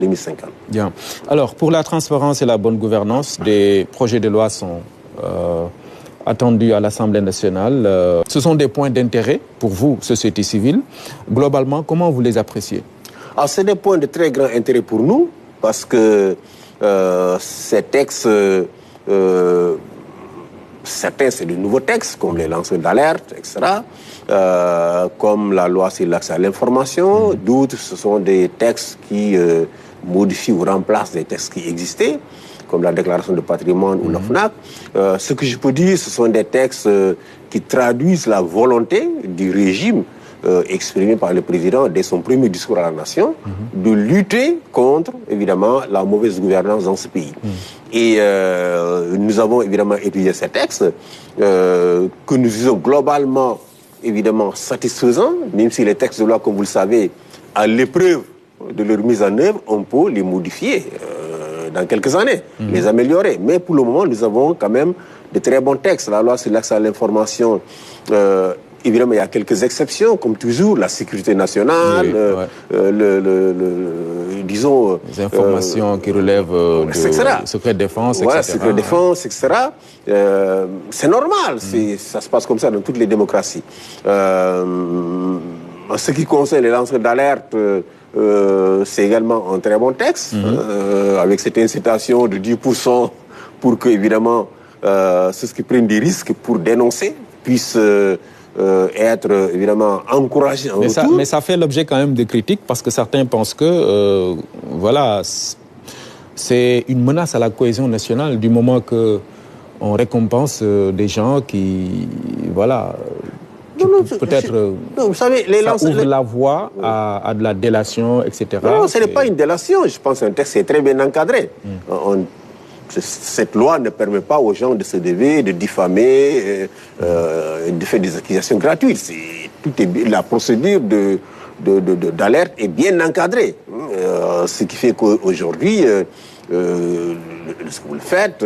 2050. Bien. Alors, pour la transparence et la bonne gouvernance, des projets de loi sont attendus à l'Assemblée nationale. Ce sont des points d'intérêt pour vous, société civile. Globalement, comment vous les appréciez? Alors, c'est des points de très grand intérêt pour nous, parce que ces textes, certains, c'est de nouveaux textes, comme les lanceurs d'alerte, etc., comme la loi sur l'accès à l'information. D'autres, ce sont des textes qui modifient ou remplacent des textes qui existaient, comme la déclaration de patrimoine ou la FNAC. Ce que je peux dire, ce sont des textes qui traduisent la volonté du régime exprimé par le président dès son premier discours à la nation, de lutter contre, évidemment, la mauvaise gouvernance dans ce pays. Et nous avons évidemment étudié ces textes que nous disons globalement, évidemment, satisfaisants, même si les textes de loi, comme vous le savez, à l'épreuve de leur mise en œuvre, on peut les modifier dans quelques années, les améliorer. Mais pour le moment, nous avons quand même de très bons textes. La loi sur l'accès à l'information, évidemment, il y a quelques exceptions, comme toujours, la sécurité nationale, disons... Les informations qui relèvent du secret de défense, etc. Voilà, secret de défense, etc. C'est normal, ça se passe comme ça dans toutes les démocraties. En ce qui concerne les lanceurs d'alerte, c'est également un très bon texte, avec cette incitation de 10% pour que, évidemment, ceux qui prennent des risques pour dénoncer puissent être évidemment encouragés en retour. Mais ça fait l'objet quand même de critiques, parce que certains pensent que voilà, c'est une menace à la cohésion nationale du moment que on récompense des gens qui, voilà, peut-être vous savez, ça ouvre la voie à de la délation, etc. Non, ce n'est pas une délation. Je pense qu'un texte est très bien encadré. Cette loi ne permet pas aux gens de se lever, de diffamer, de faire des accusations gratuites. La procédure d'alerte est bien encadrée. Ce qui fait qu'aujourd'hui, ce que vous le faites,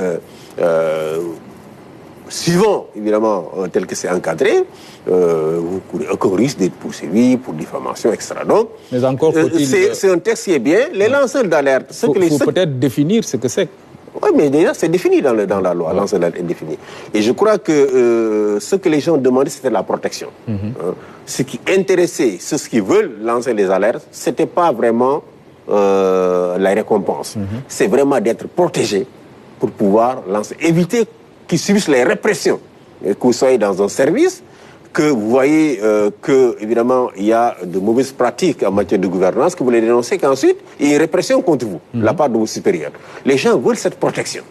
suivant, évidemment, tel que c'est encadré, vous courez aucun risque d'être poursuivi pour diffamation, etc. Donc, mais encore faut-il... c'est un texte qui est bien. Les lanceurs d'alerte... Il faut peut-être définir ce que c'est. Oui, mais déjà, c'est défini dans la loi. Ouais. Lanceur d'alerte est défini. Et je crois que ce que les gens demandaient, c'était la protection. Ce qui intéressait ceux qui veulent lancer les alertes, ce n'était pas vraiment la récompense. C'est vraiment d'être protégé pour pouvoir lancer. Éviter qu'ils subissent les répressions. Que vous soyez dans un service, que vous voyez que, évidemment, il y a de mauvaises pratiques en matière de gouvernance, que vous les dénoncez, qu'ensuite, il y a une répression contre vous, de la part de vos supérieurs. Les gens veulent cette protection.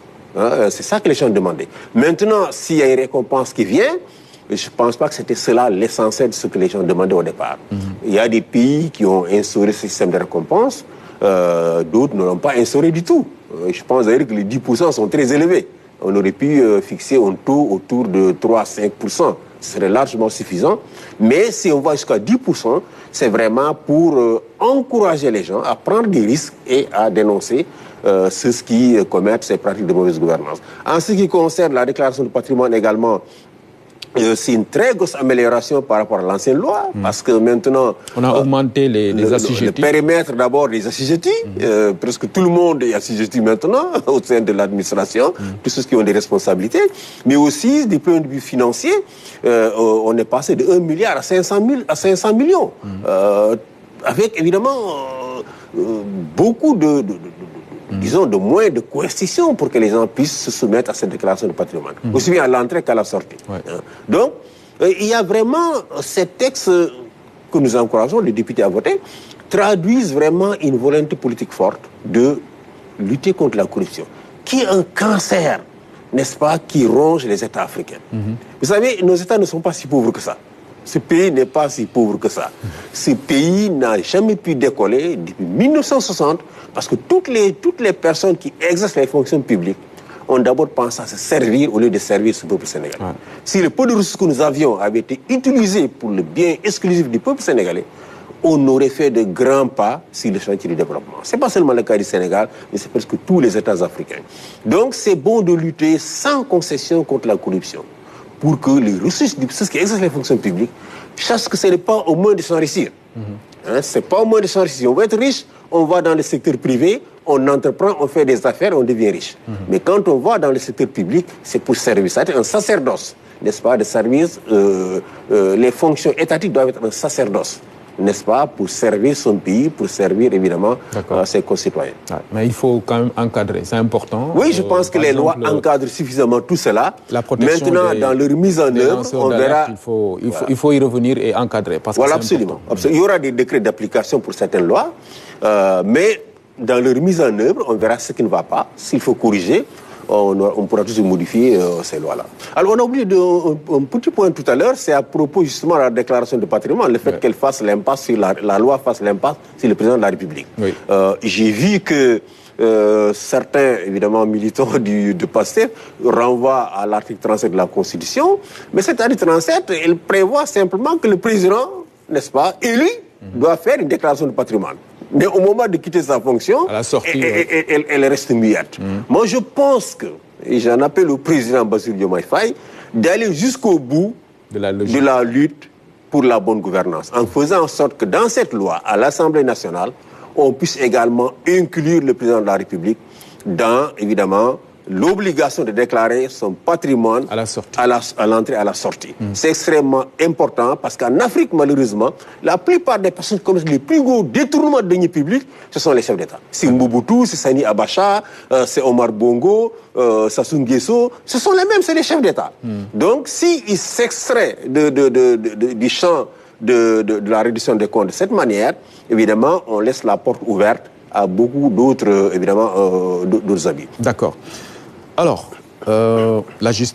C'est ça que les gens demandaient. Maintenant, s'il y a une récompense qui vient, je ne pense pas que c'était cela l'essentiel de ce que les gens demandaient au départ. Il y a des pays qui ont instauré ce système de récompense, d'autres ne l'ont pas instauré du tout. Je pense d'ailleurs que les 10% sont très élevés. On aurait pu fixer un taux autour de 3 à 5%. Ce serait largement suffisant. Mais si on va jusqu'à 10%, c'est vraiment pour encourager les gens à prendre des risques et à dénoncer ceux qui commettent ces pratiques de mauvaise gouvernance. En ce qui concerne la déclaration de patrimoine également, c'est une très grosse amélioration par rapport à l'ancienne loi, parce que maintenant... On a augmenté les assujettis. Le périmètre d'abord des assujettis. Presque tout le monde est assujetti maintenant au sein de l'administration, tous ceux qui ont des responsabilités. Mais aussi, du point de vue financier, on est passé de 1 milliard à 500 millions. Avec évidemment beaucoup disons, de moyens de coercition pour que les gens puissent se soumettre à cette déclaration de patrimoine, aussi bien à l'entrée qu'à la sortie. Donc, il y a vraiment ces textes que nous encourageons les députés à voter, traduisent vraiment une volonté politique forte de lutter contre la corruption, qui est un cancer, n'est-ce pas, qui ronge les États africains. Vous savez, nos États ne sont pas si pauvres que ça. Ce pays n'est pas si pauvre que ça. Ce pays n'a jamais pu décoller depuis 1960 parce que toutes les personnes qui exercent les fonctions publiques ont d'abord pensé à se servir au lieu de servir ce peuple sénégalais. Si le peu de ressources que nous avions avait été utilisé pour le bien exclusif du peuple sénégalais, on aurait fait de grands pas sur le chantier du développement. Ce n'est pas seulement le cas du Sénégal, mais c'est presque tous les États africains. Donc c'est bon de lutter sans concession contre la corruption, pour que les ressources de ceux qui exercent les fonctions publiques sachent que ce n'est pas au moins de s'enrichir. Hein, c'est pas au moins de changer. Si on veut être riche, on va dans le secteur privé, on entreprend, on fait des affaires, on devient riche. Mais quand on va dans le secteur public, c'est pour servir. Ça un sacerdoce, n'est-ce pas, de service. Les fonctions étatiques doivent être un sacerdoce, n'est-ce pas, pour servir son pays, pour servir évidemment ses concitoyens. Ah, mais il faut quand même encadrer, c'est important. Oui, je pense que les lois encadrent suffisamment tout cela. Maintenant, dans leur mise en œuvre, on verra... Il faut y revenir et encadrer. Parce voilà, que absolument. Il y aura des décrets d'application pour certaines lois, mais dans leur mise en œuvre, on verra ce qui ne va pas. S'il faut corriger, on pourra toujours modifier ces lois-là. Alors, on a oublié un petit point tout à l'heure, c'est à propos justement de la déclaration de patrimoine, le fait qu'elle fasse l'impasse sur la loi fasse l'impasse sur le président de la République. Oui. J'ai vu que certains, évidemment, militants de PASTEF renvoient à l'article 37 de la Constitution, mais cet article 37, il prévoit simplement que le président, n'est-ce pas, élu, doit faire une déclaration de patrimoine. Mais au moment de quitter sa fonction, à la sortie, elle reste muette. Moi, je pense que, et j'en appelle au président Bassirou Diomaye Faye, d'aller jusqu'au bout de la lutte pour la bonne gouvernance, en faisant en sorte que dans cette loi, à l'Assemblée nationale, on puisse également inclure le président de la République dans, évidemment, l'obligation de déclarer son patrimoine à l'entrée et à la sortie. C'est extrêmement important parce qu'en Afrique, malheureusement, la plupart des personnes qui commettent les plus gros détournements de deniers publics, ce sont les chefs d'État. C'est Mobutu, c'est Sani Abacha, c'est Omar Bongo, Sassou Nguesso, ce sont les mêmes, c'est les chefs d'État. Donc, s'ils s'extraient du champ de la réduction des comptes de cette manière, évidemment, on laisse la porte ouverte à beaucoup d'autres, évidemment, d'autres abus. D'accord. Alors, la justice